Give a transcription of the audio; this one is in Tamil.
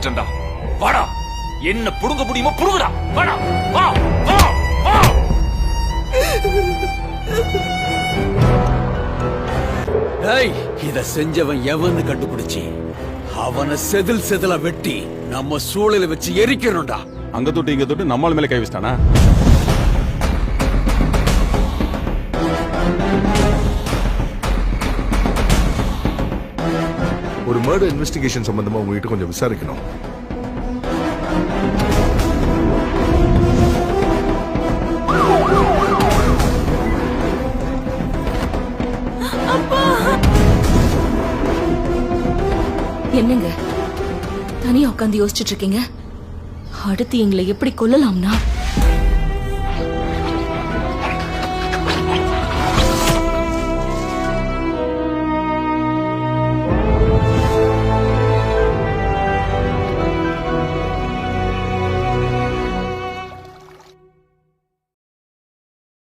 வந்துட்டேன்டா. வாடா, என்ன புடுங்க முடியுமோ புடுங்கடா. வாடா, வா வா வா. இத செஞ்சவன் எவன்னு கண்டுபிடிச்சி அவனை செதில் செதில வெட்டி நம்ம சூழலை வச்சு எரிக்கணும்டா. அங்க தொட்டு இங்க தொட்டு நம்மால் மேல கை வச்சிட்டானா? ஒரு மர்டர் இன்வெஸ்டிகேஷன் சம்பந்தமா உங்ககிட்ட கொஞ்சம் விசாரிக்கணும். என்னங்க தனியா உட்காந்து யோசிச்சுட்டு இருக்கீங்க? அடுத்து எங்களை எப்படி கொல்லலாம்னா